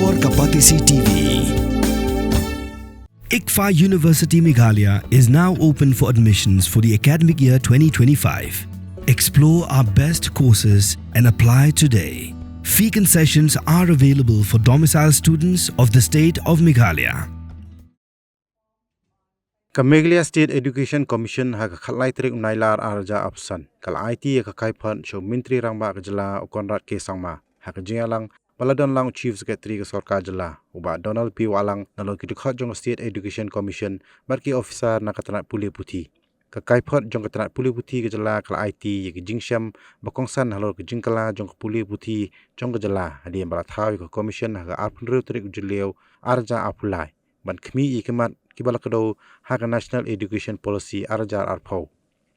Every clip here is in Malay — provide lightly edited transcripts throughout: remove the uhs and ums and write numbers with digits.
और Kapatisi TV. ICFA University Meghalaya is now open for admissions for the academic year 2025. Explore our best courses and apply today. Fee concessions are available for domicile students of the state of Meghalaya. Meghalaya State Education Commission ha khalai trik nailar arja option kal IT ka kaiphan show Ministry rangba ka jala konrat ke sangma ha ka jingalang baladon lang Chief Secretary ka sarkar jala uba Donald P Walang nalo ki dikhat jong State Education Commission barki officer na katrat puli puthi ka kaiphat jong katrat puli puthi ka jala kal IT ye ki jingsham bakongsan halo ka jingkala jong puli puthi jong ka jala hadi bara thawi ka commission ha apnru trik juleu arja apulai ban khmi ikemat kibalakado hak National Education Policy arjar arpau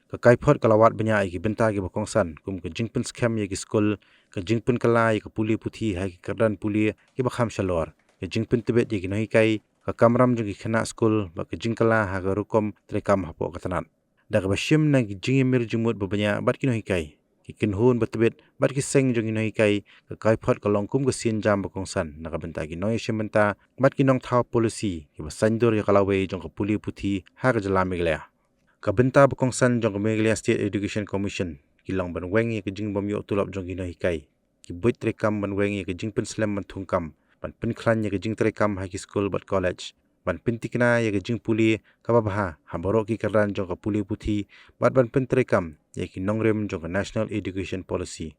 ka kaipot kalawat banya ki benta ki bakongsan kum ka jingpin scam ye ki school ka jingpin kala ye ka puli puthi ha ki kardan puli ki bakham shalor ka jingpin tibet ye ki nahi kai ka kamram jong ki khana school ba ka jingkala ha ga rukom trekam hapo katanat daga bashim na ki jingimir jumut babanya bat ki nahi kai ki kinhun batbet bat ki seng jong ki nahi kai ka kaipot kalongkum ka sin jam bakongsan na ka benta ki noy shimenta bat ki nong thau policy ki basandur ya kalawe jong ka puli puthi ha ka jala Meghalaya ka benta bakongsan jong ka Meghalaya State Education Commission ki long ban weng ye ki jingbom yo tulap jong ki nahi kai ki buit trekam ban weng ye ki jingpin slam ban thungkam ban pin khlan ye ki jing trekam ha ki school bat college ban pintikna ye ki jing puli kababha haboro ki karan jong ka puli puthi bat ban pin trekam ye ki nongrem jong ka National Education Policy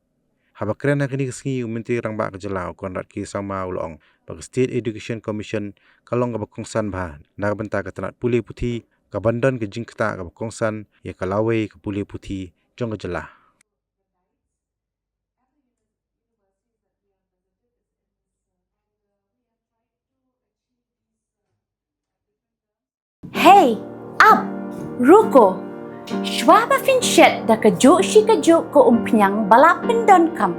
habakren ha kini kisngi Menteri rangba ka jala konrat ki sama ulong bag State Education Commission kalong ka bakongsan bha na benta ka tanat puli puthi ka bandan ka jingkta ka bakongsan ye kalawe ka puli puthi jong ka jala. Hey, up, ruko. Shwa fin shet da ka jo shi ka jo ko umpnyang balapin don kam.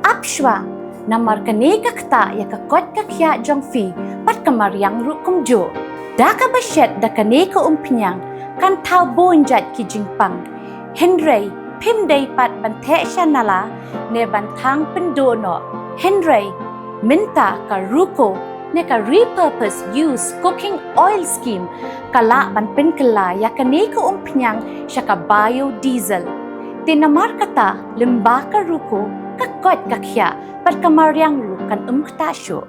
Up shwa, namar ka ne ka kta ya ka kot ka kya jong fi pat ka maryang rukum jo. Da ka ba shet da ka ne ka umpnyang kan tau bonjat ki jingpang. Henry, pim day pat ban the shanala ne ban thang pendo no. Henry, minta ka ruko ne ka repurpose use cooking oil scheme kala ban pen kala ya kane ko umpnyang siya ka biodiesel tinamar kata limba ka ruko ka kot ka kya par kamaryang ru kan kta syo